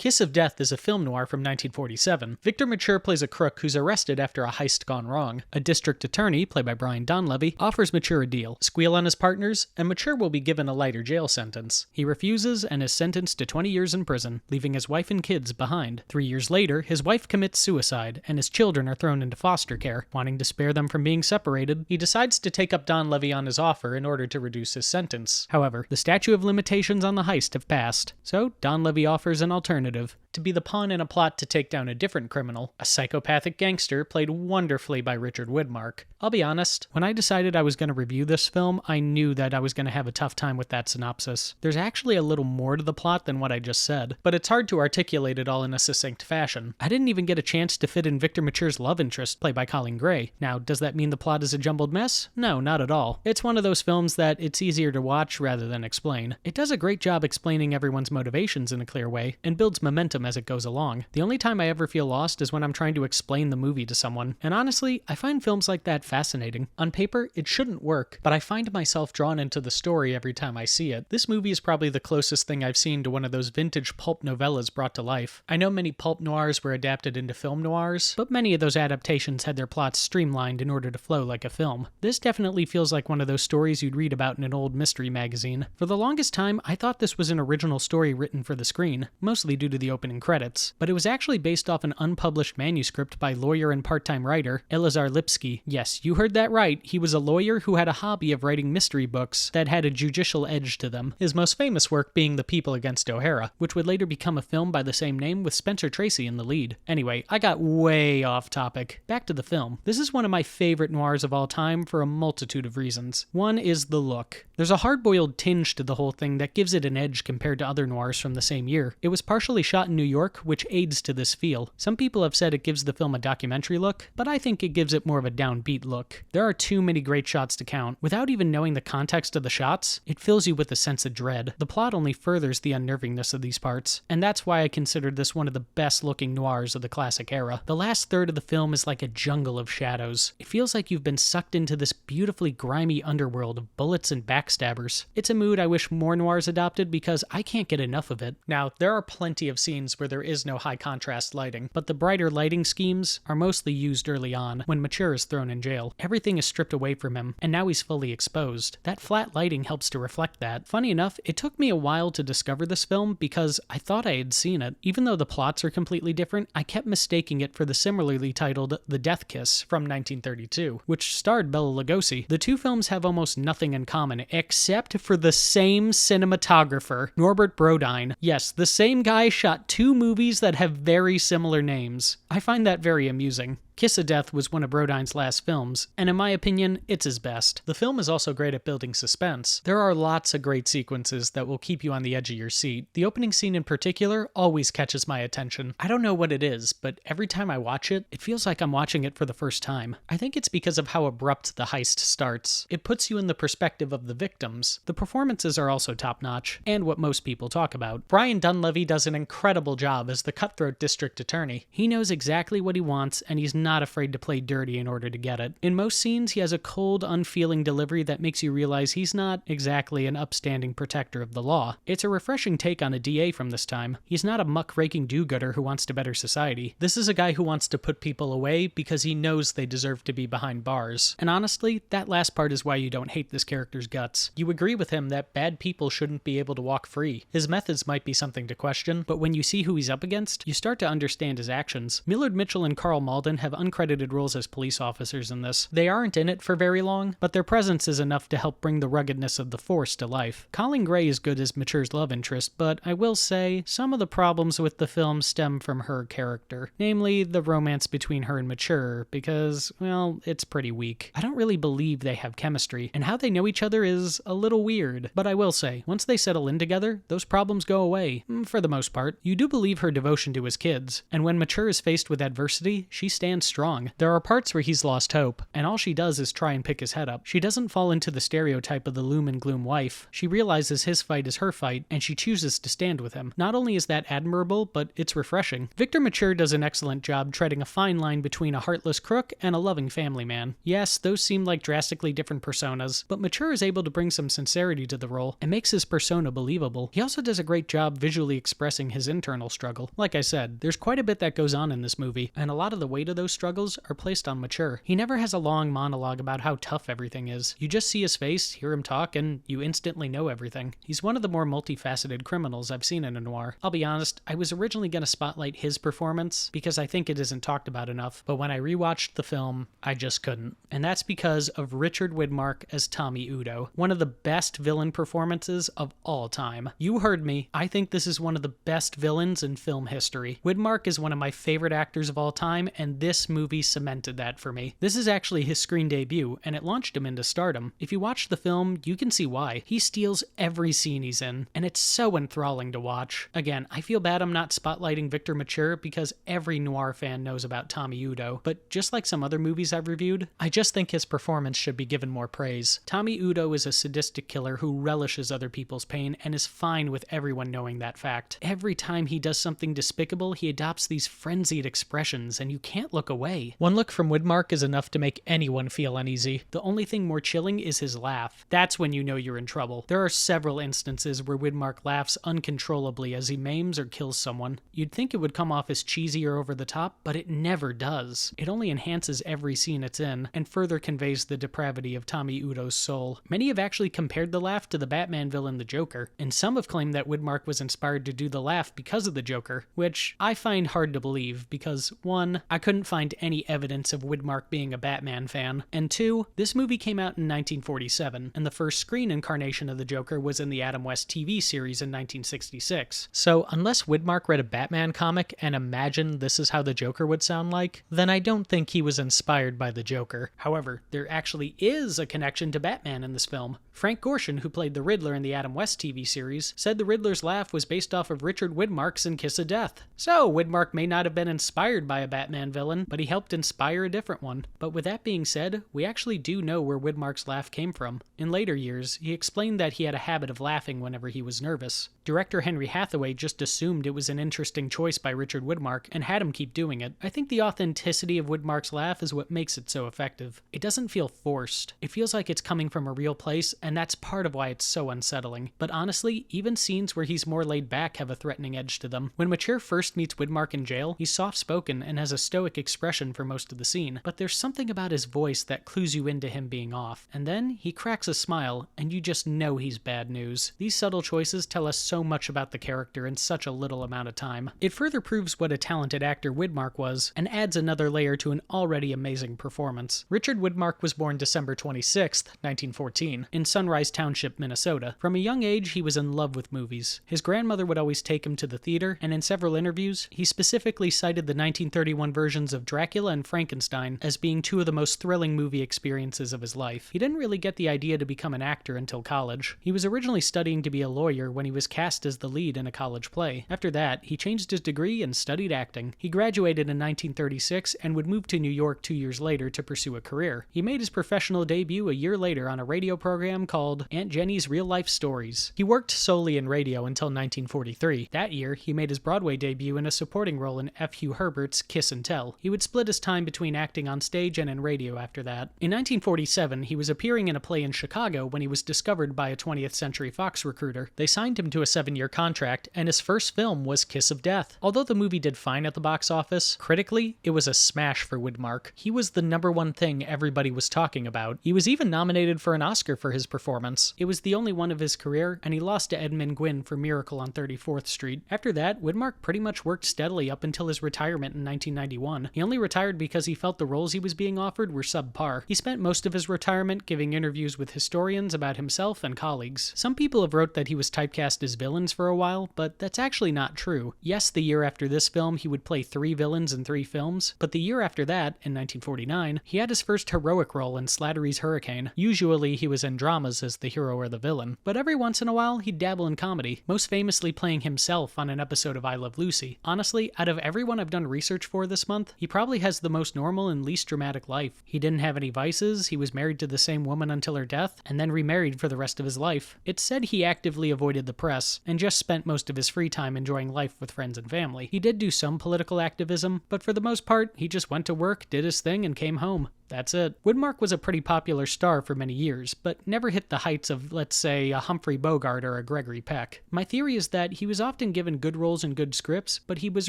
Kiss of Death is a film noir from 1947. Victor Mature plays a crook who's arrested after a heist gone wrong. A district attorney, played by Donlevy, offers Mature a deal. Squeal on his partners, and Mature will be given a lighter jail sentence. He refuses and is sentenced to 20 years in prison, leaving his wife and kids behind. 3 years later, his wife commits suicide, and his children are thrown into foster care. Wanting to spare them from being separated, he decides to take up Donlevy on his offer in order to reduce his sentence. However, the statute of limitations on the heist have passed, so Donlevy offers an alternative: to be the pawn in a plot to take down a different criminal, a psychopathic gangster played wonderfully by Richard Widmark. I'll be honest, when I decided I was going to review this film, I knew that I was going to have a tough time with that synopsis. There's actually a little more to the plot than what I just said, but it's hard to articulate it all in a succinct fashion. I didn't even get a chance to fit in Victor Mature's love interest, played by Colleen. Now, does that mean the plot is a jumbled mess? No, not at all. It's one of those films that it's easier to watch rather than explain. It does a great job explaining everyone's motivations in a clear way, and builds momentum as it goes along. The only time I ever feel lost is when I'm trying to explain the movie to someone, and honestly, I find films like that fascinating. On paper, it shouldn't work, but I find myself drawn into the story every time I see it. This movie is probably the closest thing I've seen to one of those vintage pulp novellas brought to life. I know many pulp noirs were adapted into film noirs, but many of those adaptations had their plots streamlined in order to flow like a film. This definitely feels like one of those stories you'd read about in an old mystery magazine. For the longest time, I thought this was an original story written for the screen, mostly due to the opening credits, but it was actually based off an unpublished manuscript by lawyer and part-time writer Eleazar Lipsky. Yes, you heard that right, he was a lawyer who had a hobby of writing mystery books that had a judicial edge to them, his most famous work being The People Against O'Hara, which would later become a film by the same name with Spencer Tracy in the lead. Anyway, I got way off topic. Back to the film. This is one of my favorite noirs of all time for a multitude of reasons. One is the look. There's a hard-boiled tinge to the whole thing that gives it an edge compared to other noirs from the same year. It was partially shot in New York, which aids to this feel. Some people have said it gives the film a documentary look, but I think it gives it more of a downbeat look. There are too many great shots to count. Without even knowing the context of the shots, it fills you with a sense of dread. The plot only furthers the unnervingness of these parts, and that's why I considered this one of the best-looking noirs of the classic era. The last third of the film is like a jungle of shadows. It feels like you've been sucked into this beautifully grimy underworld of bullets and backstabbers. It's a mood I wish more noirs adopted because I can't get enough of it. Now, there are plenty of scenes where there is no high contrast lighting, but the brighter lighting schemes are mostly used early on, when Mature is thrown in jail. Everything is stripped away from him, and now he's fully exposed. That flat lighting helps to reflect that. Funny enough, it took me a while to discover this film because I thought I had seen it. Even though the plots are completely different, I kept mistaking it for the similarly titled The Death Kiss from 1932, which starred Bela Lugosi. The two films have almost nothing in common, except for the same cinematographer, Norbert Brodine. Yes, the same guy shot two movies that have very similar names. I find that very amusing. Kiss of Death was one of Brodine's last films, and in my opinion, it's his best. The film is also great at building suspense. There are lots of great sequences that will keep you on the edge of your seat. The opening scene in particular always catches my attention. I don't know what it is, but every time I watch it, it feels like I'm watching it for the first time. I think it's because of how abrupt the heist starts. It puts you in the perspective of the victims. The performances are also top-notch, and what most people talk about. Donlevy does an incredible job as the cutthroat district attorney. He knows exactly what he wants, and he's not afraid to play dirty in order to get it. In most scenes, he has a cold, unfeeling delivery that makes you realize he's not exactly an upstanding protector of the law. It's a refreshing take on a DA from this time. He's not a muckraking do-gooder who wants to better society. This is a guy who wants to put people away because he knows they deserve to be behind bars. And honestly, that last part is why you don't hate this character's guts. You agree with him that bad people shouldn't be able to walk free. His methods might be something to question, but when you see who he's up against, you start to understand his actions. Millard Mitchell and Karl Malden have uncredited roles as police officers in this. They aren't in it for very long, but their presence is enough to help bring the ruggedness of the force to life. Colleen is good as Mature's love interest, but I will say, some of the problems with the film stem from her character. Namely, the romance between her and Mature, because, well, it's pretty weak. I don't really believe they have chemistry, and how they know each other is a little weird. But I will say, once they settle in together, those problems go away, for the most part. You do believe her devotion to his kids, and when Mature is faced with adversity, she stands and strong. There are parts where he's lost hope, and all she does is try and pick his head up. She doesn't fall into the stereotype of the loom and gloom wife. She realizes his fight is her fight, and she chooses to stand with him. Not only is that admirable, but it's refreshing. Victor Mature does an excellent job treading a fine line between a heartless crook and a loving family man. Yes, those seem like drastically different personas, but Mature is able to bring some sincerity to the role and makes his persona believable. He also does a great job visually expressing his internal struggle. Like I said, there's quite a bit that goes on in this movie, and a lot of the weight of those struggles are placed on Mature. He never has a long monologue about how tough everything is. You just see his face, hear him talk, and you instantly know everything. He's one of the more multifaceted criminals I've seen in a noir. I'll be honest, I was originally going to spotlight his performance because I think it isn't talked about enough, but when I rewatched the film, I just couldn't. And that's because of Richard Widmark as Tommy Udo, one of the best villain performances of all time. You heard me, I think this is one of the best villains in film history. Widmark is one of my favorite actors of all time, and this movie cemented that for me. This is actually his screen debut, and it launched him into stardom. If you watch the film, you can see why. He steals every scene he's in, and it's so enthralling to watch. Again, I feel bad I'm not spotlighting Victor Mature because every noir fan knows about Tommy Udo, but just like some other movies I've reviewed, I just think his performance should be given more praise. Tommy Udo is a sadistic killer who relishes other people's pain and is fine with everyone knowing that fact. Every time he does something despicable, he adopts these frenzied expressions, and you can't look away. One look from Widmark is enough to make anyone feel uneasy. The only thing more chilling is his laugh. That's when you know you're in trouble. There are several instances where Widmark laughs uncontrollably as he maims or kills someone. You'd think it would come off as cheesy or over the top, but it never does. It only enhances every scene it's in, and further conveys the depravity of Tommy Udo's soul. Many have actually compared the laugh to the Batman villain the Joker, and some have claimed that Widmark was inspired to do the laugh because of the Joker, which I find hard to believe because, 1, I couldn't find any evidence of Widmark being a Batman fan, and 2, this movie came out in 1947, and the first screen incarnation of the Joker was in the Adam West TV series in 1966. So unless Widmark read a Batman comic and imagined this is how the Joker would sound like, then I don't think he was inspired by the Joker. However, there actually is a connection to Batman in this film. Frank Gorshin, who played the Riddler in the Adam West TV series, said the Riddler's laugh was based off of Richard Widmark's in Kiss of Death. So, Widmark may not have been inspired by a Batman villain, but he helped inspire a different one. But with that being said, we actually do know where Widmark's laugh came from. In later years, he explained that he had a habit of laughing whenever he was nervous. Director Henry Hathaway just assumed it was an interesting choice by Richard Widmark and had him keep doing it. I think the authenticity of Widmark's laugh is what makes it so effective. It doesn't feel forced. It feels like it's coming from a real place, and that's part of why it's so unsettling. But honestly, even scenes where he's more laid back have a threatening edge to them. When Mature first meets Widmark in jail, he's soft-spoken and has a stoic expression for most of the scene, but there's something about his voice that clues you into him being off. And then he cracks a smile, and you just know he's bad news. These subtle choices tell us so much about the character in such a little amount of time. It further proves what a talented actor Widmark was, and adds another layer to an already amazing performance. Richard Widmark was born December 26, 1914, in Sunrise Township, Minnesota. From a young age, he was in love with movies. His grandmother would always take him to the theater, and in several interviews, he specifically cited the 1931 versions of Dracula and Frankenstein as being two of the most thrilling movie experiences of his life. He didn't really get the idea to become an actor until college. He was originally studying to be a lawyer when he was cast as the lead in a college play. After that, he changed his degree and studied acting. He graduated in 1936 and would move to New York 2 years later to pursue a career. He made his professional debut a year later on a radio program called Aunt Jenny's Real Life Stories. He worked solely in radio until 1943. That year, he made his Broadway debut in a supporting role in F. Hugh Herbert's Kiss and Tell. He would split his time between acting on stage and in radio after that. In 1947, he was appearing in a play in Chicago when he was discovered by a 20th Century Fox recruiter. They signed him to a 7-year contract, and his first film was Kiss of Death. Although the movie did fine at the box office, critically, it was a smash for Widmark. He was the #1 thing everybody was talking about. He was even nominated for an Oscar for his performance. It was the only one of his career, and he lost to Edmund Gwynn for Miracle on 34th Street. After that, Widmark pretty much worked steadily up until his retirement in 1991. He only retired because he felt the roles he was being offered were subpar. He spent most of his retirement giving interviews with historians about himself and colleagues. Some people have wrote that he was typecast as villains for a while, but that's actually not true. Yes, the year after this film, he would play 3 villains in 3 films, but the year after that, in 1949, he had his first heroic role in Slattery's Hurricane. Usually, he was in dramas as the hero or the villain, but every once in a while, he'd dabble in comedy, most famously playing himself on an episode of I Love Lucy. Honestly, out of everyone I've done research for this month, he probably has the most normal and least dramatic life. He didn't have any vices, he was married to the same woman until her death, and then remarried for the rest of his life. It's said he actively avoided the press, and just spent most of his free time enjoying life with friends and family. He did do some political activism, but for the most part, he just went to work, did his thing, and came home. That's it. Widmark was a pretty popular star for many years, but never hit the heights of, let's say, a Humphrey Bogart or a Gregory Peck. My theory is that he was often given good roles and good scripts, but he was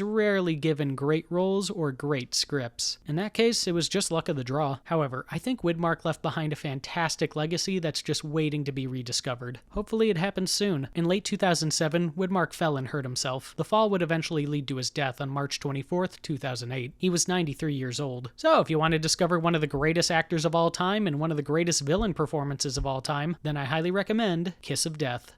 rarely given great roles or great scripts. In that case, it was just luck of the draw. However, I think Widmark left behind a fantastic legacy that's just waiting to be rediscovered. Hopefully it happens soon. In late 2007, Widmark fell and hurt himself. The fall would eventually lead to his death on March 24th, 2008. He was 93 years old. So if you want to discover one of the greatest actors of all time and one of the greatest villain performances of all time, then I highly recommend Kiss of Death.